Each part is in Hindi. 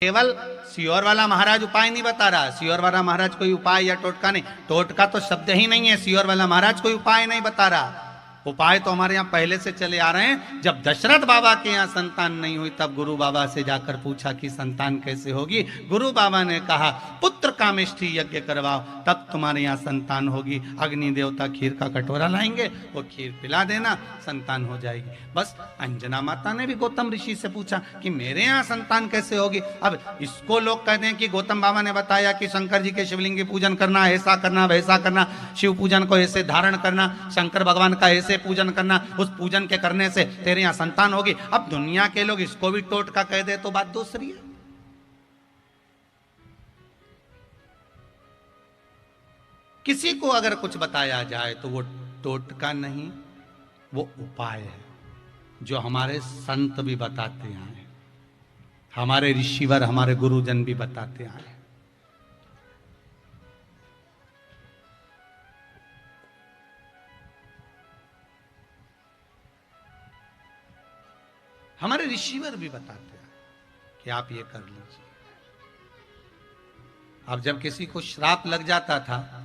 केवल सियोर वाला महाराज उपाय नहीं बता रहा। सियोर वाला महाराज कोई उपाय या टोटका नहीं, टोटका तो शब्द ही नहीं है। सियोर वाला महाराज कोई उपाय नहीं बता रहा। उपाय तो हमारे यहाँ पहले से चले आ रहे हैं। जब दशरथ बाबा के यहाँ संतान नहीं हुई तब गुरु बाबा से जाकर पूछा कि संतान कैसे होगी। गुरु बाबा ने कहा पुत्र कामेष्ठी यज्ञ करवाओ तब तुम्हारे यहाँ संतान होगी। अग्नि देवता खीर का कटोरा लाएंगे, वो खीर पिला देना, संतान हो जाएगी। बस अंजना माता ने भी गौतम ऋषि से पूछा कि मेरे यहाँ संतान कैसे होगी। अब इसको लोग कहते हैं कि गौतम बाबा ने बताया कि शंकर जी के शिवलिंग की पूजन करना, ऐसा करना वैसा करना, शिव पूजन को ऐसे धारण करना, शंकर भगवान का ऐसे पूजन करना, उस पूजन के करने से तेरे यहाँ संतान होगी। अब दुनिया के लोग इसको भी टोटका कह दे तो बात दूसरी है। किसी को अगर कुछ बताया जाए तो वो टोटका नहीं, वो उपाय है जो हमारे संत भी बताते आए, हमारे ऋषिवर हमारे गुरुजन भी बताते आए। हमारे ऋषिवर भी बताते हैं कि आप ये कर लीजिए। अब जब किसी को श्राप लग जाता था,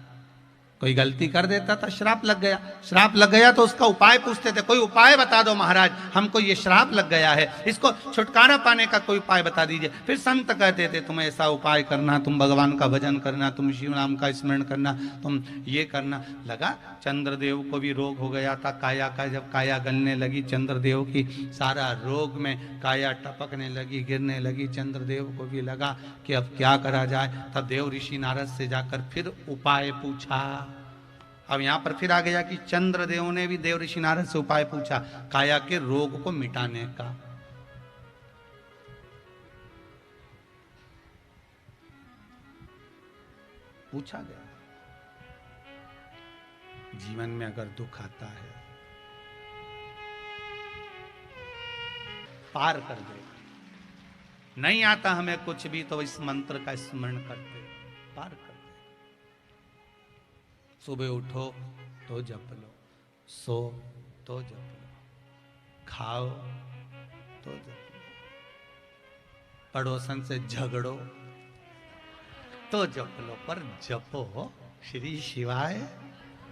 कोई गलती कर देता था, श्राप लग गया, श्राप लग गया तो उसका उपाय पूछते थे, कोई उपाय बता दो महाराज, हमको ये श्राप लग गया है, इसको छुटकारा पाने का कोई उपाय बता दीजिए। फिर संत कहते थे तुम ऐसा उपाय करना, तुम भगवान का भजन करना, तुम शिव नाम का स्मरण करना, तुम ये करना। लगा चंद्रदेव को भी रोग हो गया था काया का, जब काया गलने लगी चंद्रदेव की, सारा रोग में काया टपकने लगी, गिरने लगी। चंद्रदेव को भी लगा कि अब क्या करा जाए। तब देव ऋषि नारद से जाकर फिर उपाय पूछा। अब यहां पर फिर आ गया कि चंद्रदेव ने भी देव ऋषि नारद से उपाय पूछा काया के रोग को मिटाने का। पूछा गया जीवन में अगर दुख आता है पार कर दे, नहीं आता हमें कुछ भी तो इस मंत्र का स्मरण करते पार कर दे। सुबह उठो तो जप लो, सो तो जप लो, खाओ तो जप लो, पड़ोसन से झगड़ो तो जप लो, पर जपो श्री शिवाय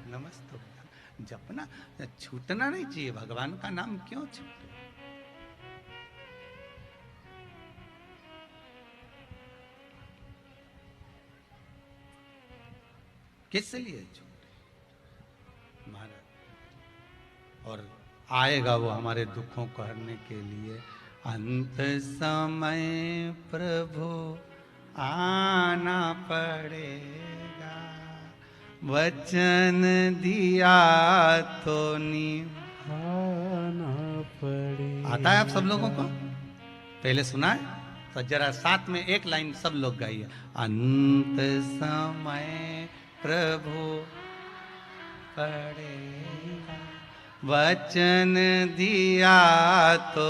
नमस्तुभ्यम। जपना छूटना नहीं चाहिए, भगवान का नाम क्यों छूटे। किस लिए छूटे महाराज। और आएगा वो हमारे दुखों को हरने के लिए। अंत समय प्रभु आना पड़ेगा, वचन दिया तो निभाना पड़ेगा। आता है आप सब लोगों को? पहले सुना है तो जरा साथ में एक लाइन सब लोग गाइए। अंत समय प्रभु पड़ेगा, वचन दिया तो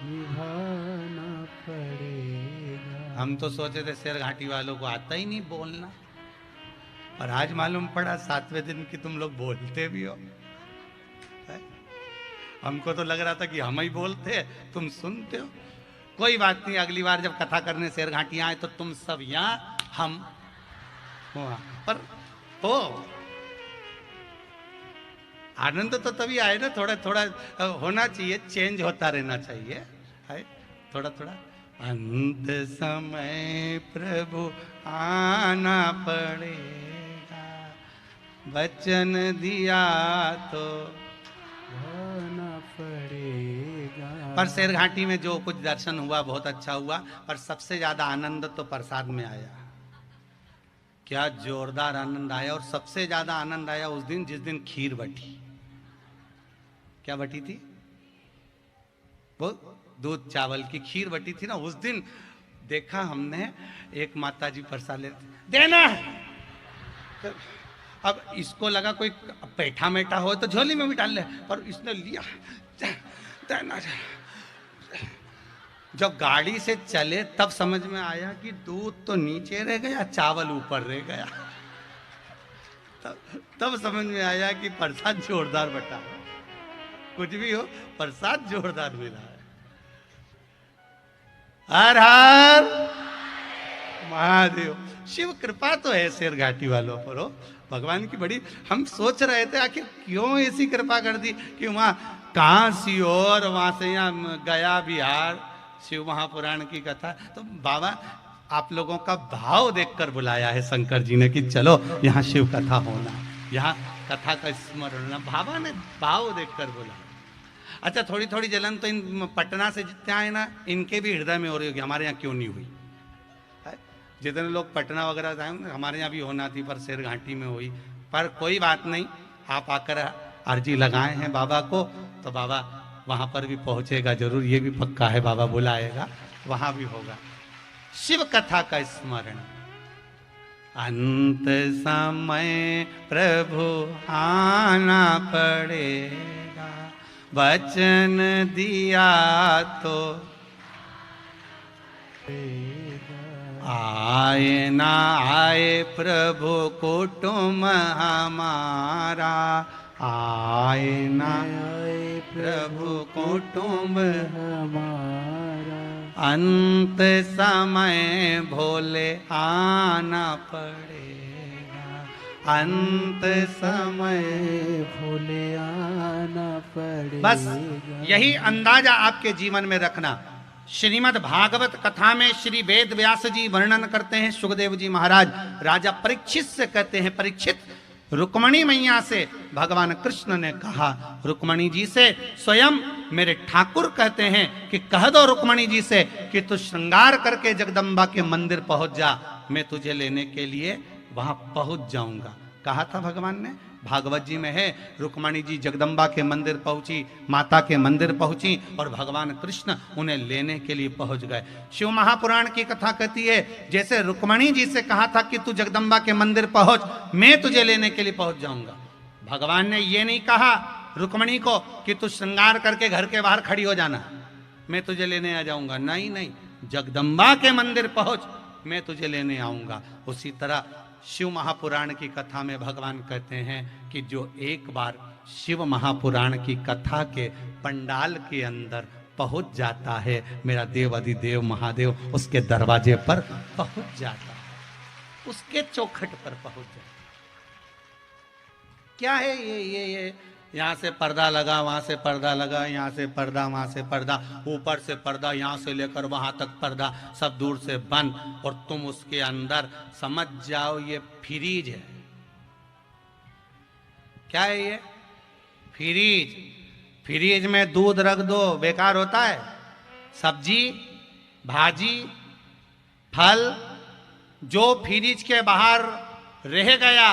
निभाना पड़ेगा। हम तो सोचे थे शेर घाटी वालों को आता ही नहीं बोलना, और आज मालूम पड़ा 7वें दिन की तुम लोग बोलते भी हो। हमको तो लग रहा था कि हम ही बोलते हैं, तुम सुनते हो। कोई बात नहीं, अगली बार जब कथा करने शेर घाटी आए तो तुम सब यहाँ, हम वहाँ पर हो। आनंद तो तभी आए ना, थोड़ा थोड़ा होना चाहिए, चेंज होता रहना चाहिए, है थोड़ा थोड़ा। अंत समय प्रभु आना पड़ेगा, वचन दिया तो होना पड़ेगा। पर शेर घाटी में जो कुछ दर्शन हुआ बहुत अच्छा हुआ, पर सबसे ज्यादा आनंद तो प्रसाद में आया। क्या जोरदार आनंद आया। और सबसे ज्यादा आनंद आया उस दिन जिस दिन खीर बटी। क्या बटी थी? वो दूध चावल की खीर बटी थी ना। उस दिन देखा हमने एक माता जी प्रसाद लेते देना है, तो अब इसको लगा कोई पैठा मेठा हो तो झोली में भी डाल ले, पर इसने लिया देना। जब गाड़ी से चले तब समझ में आया कि दूध तो नीचे रह गया, चावल ऊपर रह गया। तब समझ में आया कि प्रसाद जोरदार बटा। कुछ भी हो, प्रसाद जोरदार मिला है। हर हर महादेव। शिव कृपा तो है शेर घाटी वालों पर हो, भगवान की बड़ी। हम सोच रहे थे आखिर क्यों ऐसी कृपा कर दी कि वहाँ काशी और वहाँ से यहाँ गया बिहार शिव महापुराण की कथा। तो बाबा आप लोगों का भाव देखकर बुलाया है शंकर जी ने कि चलो यहाँ शिव कथा होना, यहाँ कथा का स्मरण होना। बाबा ने भाव देखकर बुलाया। अच्छा, थोड़ी थोड़ी जलन तो इन पटना से जितने आए ना, इनके भी हृदय में हो रही होगी, हमारे यहाँ क्यों नहीं हुई है? जितने लोग पटना वगैरह आए हमारे यहाँ भी होना थी, पर शेर घाटी में हुई। पर कोई बात नहीं, आप आकर अर्जी लगाए हैं बाबा को, तो बाबा वहाँ पर भी पहुँचेगा जरूर, ये भी पक्का है, बाबा बुलाएगा, वहाँ भी होगा। शिव कथा का स्मरण। अंत समय प्रभु आना पड़ेगा, वचन दिया तो आए ना आए प्रभु कुटुंब हमारा, आए ना आए प्रभु कुटुंब हमारा। अंत समय भोले आना पड़ेगा, अंत समय भोले आना पड़ेगा। बस यही अंदाजा आपके जीवन में रखना। श्रीमद् भागवत कथा में श्री वेद व्यास जी वर्णन करते हैं, सुखदेव जी महाराज राजा परीक्षित से कहते हैं, परीक्षित रुक्मणी मैया से भगवान कृष्ण ने कहा, रुक्मणी जी से स्वयं मेरे ठाकुर कहते हैं कि कह दो रुक्मणी जी से कि तू श्रृंगार करके जगदम्बा के मंदिर पहुंच जा, मैं तुझे लेने के लिए वहां पहुंच जाऊंगा। कहा था भगवान ने, भागवत जी में है, रुक्मणी जी जगदम्बा के मंदिर पहुंची, माता के मंदिर पहुंची और भगवान कृष्ण उन्हें लेने के लिए पहुंच गए। शिव महापुराण की कथा कहती है जैसे रुक्मणी जी से कहा था कि तू जगदम्बा के मंदिर पहुंच, मैं तुझे लेने के लिए पहुंच जाऊंगा। भगवान ने ये नहीं कहा रुक्मणी को कि तू श्रृंगार करके घर के बाहर खड़ी हो जाना, मैं तुझे लेने आ जाऊंगा। नहीं नहीं, जगदम्बा के मंदिर पहुंच, मैं तुझे लेने आऊंगा। उसी तरह शिव महापुराण की कथा में भगवान कहते हैं कि जो एक बार शिव महापुराण की कथा के पंडाल के अंदर पहुंच जाता है, मेरा देव अधिदेव महादेव उसके दरवाजे पर पहुंच जाता है, उसके चौखट पर पहुंच जाता है। क्या है ये यहाँ से पर्दा लगा, वहां से पर्दा लगा, यहाँ से पर्दा, वहां से पर्दा, ऊपर से पर्दा, यहाँ से लेकर वहां तक पर्दा, सब दूर से बंद, और तुम उसके अंदर समझ जाओ ये फ्रीज है। क्या है ये? फ्रीज। फ्रीज में दूध रख दो, बेकार होता है? सब्जी, भाजी, फल जो फ्रीज के बाहर रह गया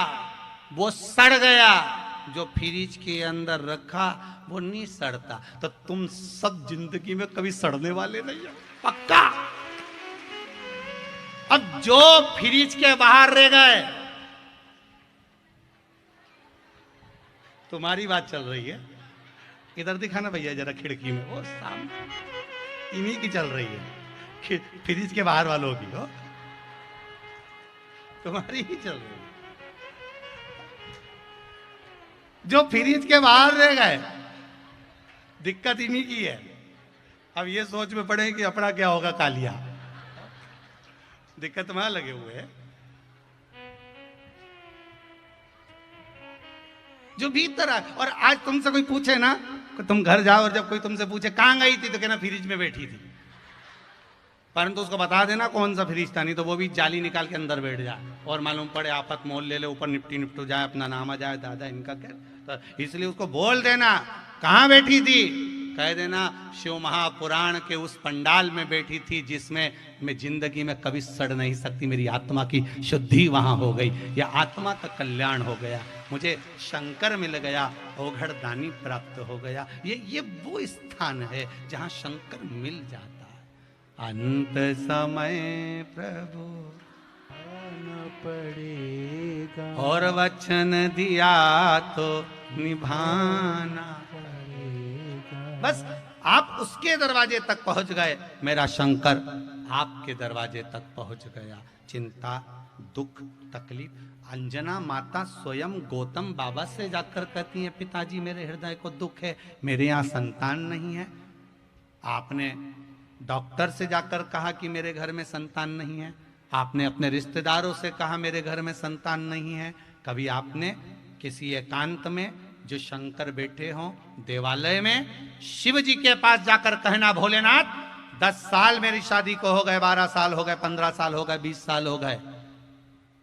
वो सड़ गया, जो फ्रीज के अंदर रखा वो नहीं सड़ता। तो तुम सब जिंदगी में कभी सड़ने वाले नहीं हो, पक्का। अब जो फ्रीज के बाहर रह गए, तुम्हारी बात चल रही है, इधर दिखाना भैया जरा खिड़की में, वो सामने इन्हीं की चल रही है, फ्रीज के बाहर वालों की हो, तुम्हारी ही चल रही है। जो फ्रीज के बाहर रह गए, दिक्कत इन्हीं की है। अब ये सोच में पड़े कि अपना क्या होगा कालिया, दिक्कत वहां लगे हुए है। जो भीतर है, और आज तुमसे कोई पूछे ना, तुम घर जाओ और जब कोई तुमसे पूछे कहां गई थी, तो कहना फ्रीज में बैठी थी, परंतु उसको बता देना कौन सा फ्रीज था, नहीं तो वो भी जाली निकाल के अंदर बैठ जाए और मालूम पड़े आफत मोल ले ले, ऊपर निपटी निपटू जाए, अपना नाम आ जाए, दादा इनका क्या। तो इसलिए उसको बोल देना कहाँ बैठी थी, कह देना शिव महापुराण के उस पंडाल में बैठी थी जिसमें मैं जिंदगी में कभी सड़ नहीं सकती, मेरी आत्मा की शुद्धि वहां हो गई, या आत्मा का कल्याण हो गया, मुझे शंकर मिल गया, ओघड़ दानी प्राप्त हो गया। ये वो स्थान है जहां शंकर मिल जाता है। अंत समय प्रभु आना पड़ेगा, और वचन दिया तो निभाना पड़ेगा। बस आप उसके दरवाजे तक पहुंच गए, मेरा शंकर आपके दरवाजे तक पहुंच गया। चिंता, दुख, तकलीफ। अंजना माता स्वयं गौतम बाबा से जाकर कहती है, पिताजी मेरे हृदय को दुख है, मेरे यहाँ संतान नहीं है। आपने डॉक्टर से जाकर कहा कि मेरे घर में संतान नहीं है, आपने अपने रिश्तेदारों से कहा मेरे घर में संतान नहीं है? कभी आपने किसी एकांत में जो शंकर बैठे हों देवालय में शिव जी के पास जाकर कहना भोलेनाथ 10 साल मेरी शादी को हो गए, 12 साल हो गए, 15 साल हो गए, 20 साल हो गए,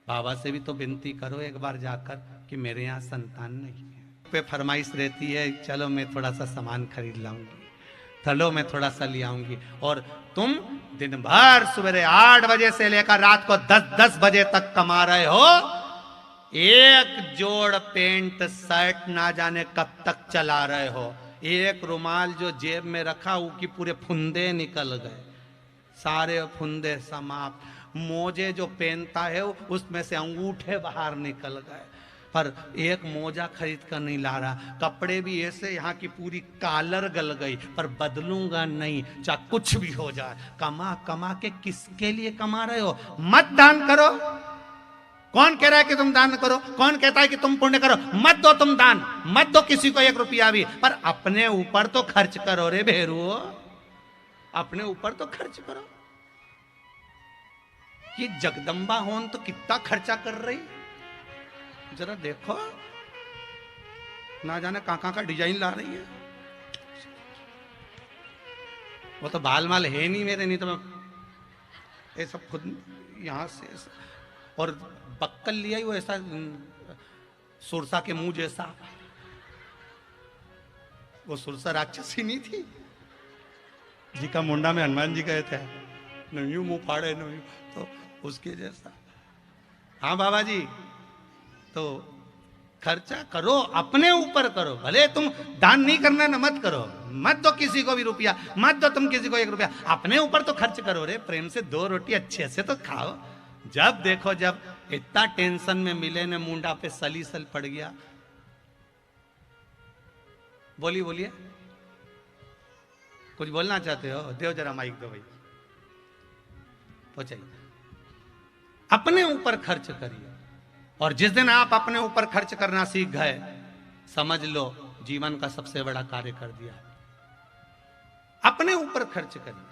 बाबा से भी तो विनती करो एक बार जाकर कि मेरे यहाँ संतान नहीं है। पे फरमाइश रहती है चलो मैं थोड़ा सा सामान खरीद लाऊंगी, चलो मैं थोड़ा सा ले आऊंगी, और तुम दिन भर सवेरे 8 बजे से लेकर रात को 10-10 बजे तक कमा रहे हो। एक जोड़ पेंट शर्ट ना जाने कब तक चला रहे हो, एक रुमाल जो जेब में रखा उसकी पूरे फुंदे निकल गए, सारे फुंदे समाप्त, मोजे जो पहनता है उसमें से अंगूठे बाहर निकल गए, पर एक मोजा खरीद कर नहीं ला रहा, कपड़े भी ऐसे यहाँ की पूरी कालर गल गई, पर बदलूंगा नहीं चाहे कुछ भी हो जाए। कमा कमा के किसके लिए कमा रहे हो? मत दान करो। कौन कह रहा है कि तुम दान करो? कौन कहता है कि तुम पुण्य करो? मत दो तुम दान, मत दो किसी को 1 रुपया भी, पर अपने ऊपर तो खर्च करो रे भेरू, अपने ऊपर तो खर्च करो। ये जगदम्बा होन तो कितना खर्चा कर रही, जरा देखो, ना जाने कहां का डिजाइन ला रही है। वो तो बाल माल है नहीं मेरे, नहीं तो मैं ये सब खुद यहां से, और बक्कल लिया ही वो ऐसा सुरसा के मुंह जैसा, वो सुरसा राक्षसी नहीं थी जी का मुंडा में हनुमान जी गए थे, नहीं मुंह फाड़े नहीं, तो उसके जैसा। हाँ बाबा जी, तो खर्चा करो, अपने ऊपर करो, भले तुम दान नहीं करना ना मत करो, मत दो किसी को भी रुपया, मत दो तुम किसी को 1 रुपया, अपने ऊपर तो खर्च करो रे, प्रेम से 2 रोटी अच्छे से तो खाओ। जब देखो जब इतना टेंशन में मिले ने मुंडा पे सलीसल पड़ गया। बोलिए बोलिए, कुछ बोलना चाहते हो? देव जरा माइक दो भाई, पहुंचाइए। अपने ऊपर खर्च करिए, और जिस दिन आप अपने ऊपर खर्च करना सीख गए, समझ लो जीवन का सबसे बड़ा कार्य कर दिया। अपने ऊपर खर्च करिए,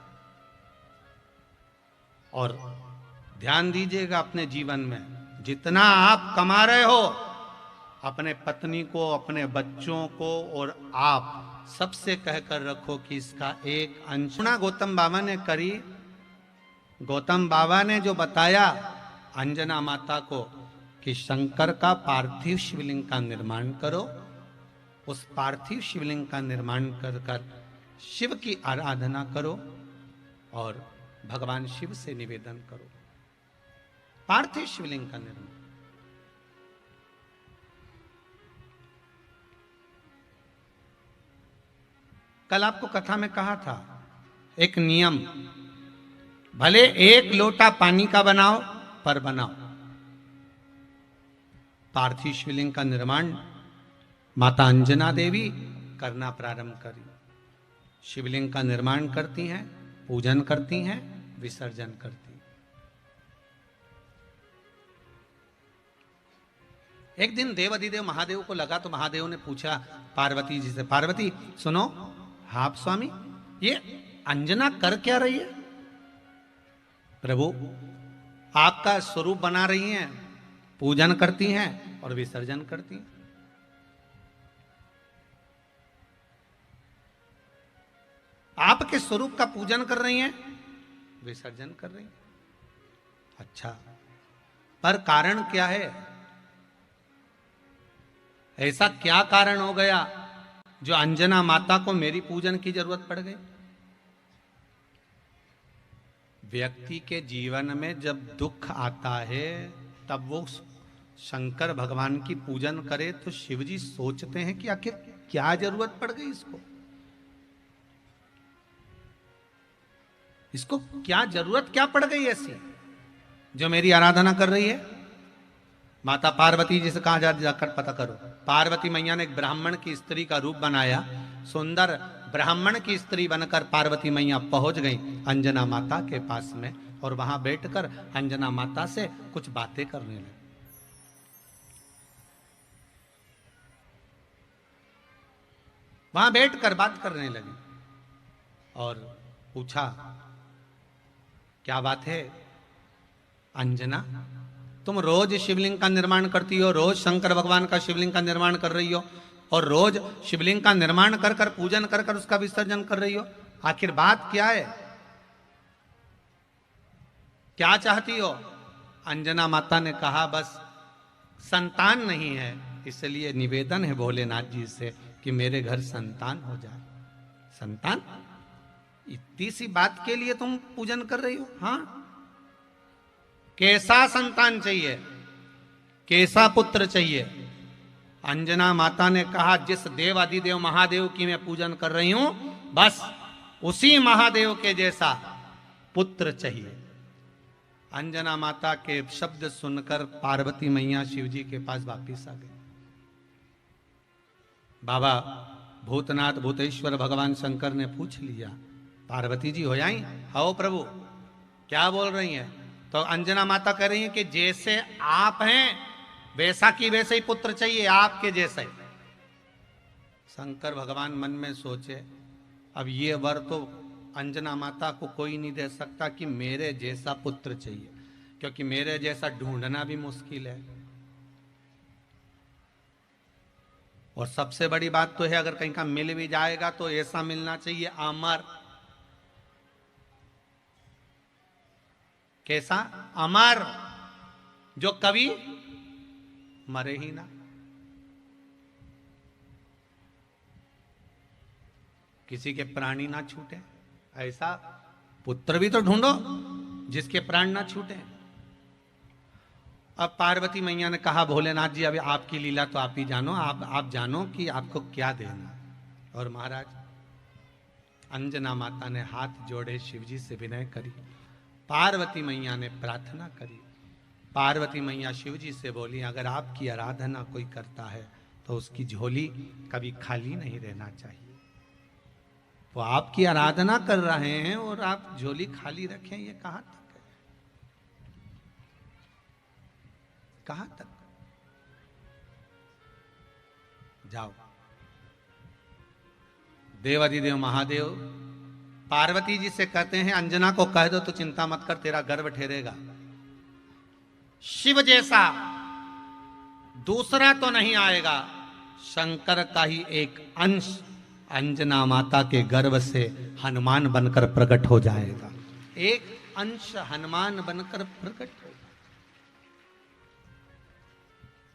और ध्यान दीजिएगा अपने जीवन में जितना आप कमा रहे हो, अपने पत्नी को, अपने बच्चों को और आप सबसे कहकर रखो कि इसका एक अंश। गौतम बाबा ने करी, गौतम बाबा ने जो बताया अंजना माता को कि शंकर का पार्थिव शिवलिंग का निर्माण करो, उस पार्थिव शिवलिंग का निर्माण कर कर शिव की आराधना करो और भगवान शिव से निवेदन करो। पार्थिव शिवलिंग का निर्माण, कल आपको कथा में कहा था एक नियम, भले 1 लोटा पानी का बनाओ पर बनाओ। पार्थिव शिवलिंग का निर्माण माता अंजना देवी करना प्रारंभ करी, शिवलिंग का निर्माण करती हैं, पूजन करती हैं, विसर्जन करती। एक दिन देवाधिदेव महादेव को लगा, तो महादेव ने पूछा पार्वती जी से, पार्वती सुनो, हाँ स्वामी, ये अंजना कर क्या रही है? प्रभु आपका स्वरूप बना रही हैं, पूजन करती हैं और विसर्जन करती हैं। आपके स्वरूप का पूजन कर रही हैं, विसर्जन कर रही हैं। अच्छा, पर कारण क्या है? ऐसा क्या कारण हो गया जो अंजना माता को मेरी पूजन की जरूरत पड़ गई? व्यक्ति के जीवन में जब दुख आता है तब वो शंकर भगवान की पूजन करे, तो शिव जी सोचते हैं कि आखिर क्या जरूरत पड़ गई इसको, इसको क्या जरूरत क्या पड़ गई ऐसी जो मेरी आराधना कर रही है। माता पार्वती जी से कहा जाकर पता करो। पार्वती मैया ने एक ब्राह्मण की स्त्री का रूप बनाया, सुंदर ब्राह्मण की स्त्री बनकर पार्वती मैया पहुंच गई अंजना माता के पास में, और वहां बैठकर अंजना माता से कुछ बातें करने लगी। वहां बैठकर बात करने लगी और पूछा क्या बात है? अंजना, तुम रोज शिवलिंग का निर्माण करती हो, रोज शंकर भगवान का शिवलिंग का निर्माण कर रही हो, और रोज शिवलिंग का निर्माण कर कर पूजन कर कर उसका विसर्जन कर रही हो, आखिर बात क्या है? क्या चाहती हो? अंजना माता ने कहा, बस संतान नहीं है, इसलिए निवेदन है भोलेनाथ जी से कि मेरे घर संतान हो जाए। संतान? इतनी सी बात के लिए तुम पूजन कर रही हो? हाँ, कैसा संतान चाहिए, कैसा पुत्र चाहिए? अंजना माता ने कहा, जिस देव अधिदेव महादेव की मैं पूजन कर रही हूं, बस उसी महादेव के जैसा पुत्र चाहिए। अंजना माता के शब्द सुनकर पार्वती मैया शिव जी के पास वापिस आ गई। बाबा भूतनाथ भूतेश्वर भगवान शंकर ने पूछ लिया, पार्वती जी हो जाई? आओ प्रभु, क्या बोल रही हैं? तो अंजना माता कह रही हैं कि जैसे आप हैं वैसा की वैसे ही पुत्र चाहिए, आपके जैसे। शंकर भगवान मन में सोचे, अब ये वर तो अंजना माता को कोई नहीं दे सकता कि मेरे जैसा पुत्र चाहिए, क्योंकि मेरे जैसा ढूंढना भी मुश्किल है। और सबसे बड़ी बात तो है, अगर कहीं का मिल भी जाएगा तो ऐसा मिलना चाहिए अमर। कैसा? अमर, जो कभी मरे ही ना, किसी के प्राणी ना छूटे, ऐसा पुत्र भी तो ढूंढो जिसके प्राण ना छूटे। अब पार्वती मैया ने कहा, भोलेनाथ जी अभी आपकी लीला तो आप ही जानो, आप जानो कि आपको क्या देना। और महाराज अंजना माता ने हाथ जोड़े शिव जी से विनय करी, पार्वती मैया ने प्रार्थना करी। पार्वती मैया शिव जी से बोली, अगर आपकी आराधना कोई करता है तो उसकी झोली कभी खाली नहीं रहना चाहिए। वो आपकी आराधना कर रहे हैं और आप झोली खाली रखें, ये कहां तक है? कहां तक? जाओ, देवाधिदेव महादेव पार्वती जी से कहते हैं, अंजना को कह दो तो चिंता मत कर, तेरा गर्भ ठहरेगा। शिव जैसा दूसरा तो नहीं आएगा, शंकर का ही एक अंश अंजना माता के गर्भ से हनुमान बनकर प्रकट हो जाएगा। एक अंश हनुमान बनकर प्रकट होगा।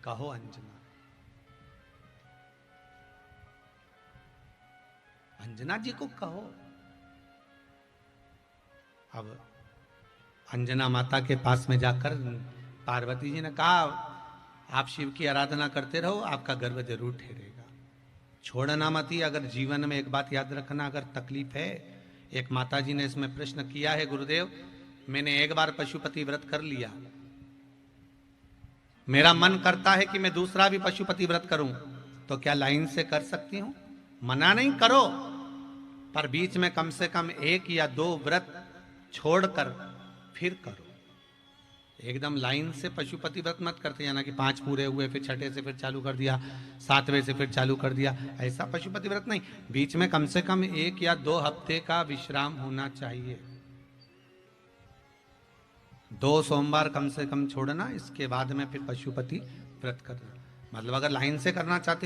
कहो अंजना, अंजना जी को कहो। अब अंजना माता के पास में जाकर पार्वती जी ने कहा, आप शिव की आराधना करते रहो, आपका गर्भ जरूर ठहरेगा, छोड़ना मत ही। अगर जीवन में एक बात याद रखना, अगर तकलीफ है, एक माता जी ने इसमें प्रश्न किया है, गुरुदेव मैंने एक बार पशुपति व्रत कर लिया, मेरा मन करता है कि मैं दूसरा भी पशुपति व्रत करूं, तो क्या लाइन से कर सकती हूं? मना नहीं करो, पर बीच में कम से कम 1 या 2 व्रत छोड़कर फिर करो। एकदम लाइन से पशुपति व्रत मत करते जाना कि 5 पूरे हुए फिर 6ठे से फिर चालू कर दिया, 7वें से फिर चालू कर दिया, ऐसा पशुपति व्रत नहीं। बीच में कम से कम 1 या 2 हफ्ते का विश्राम होना चाहिए। 2 सोमवार कम से कम छोड़ना, इसके बाद में फिर पशुपति व्रत करना। मतलब अगर लाइन से करना चाहते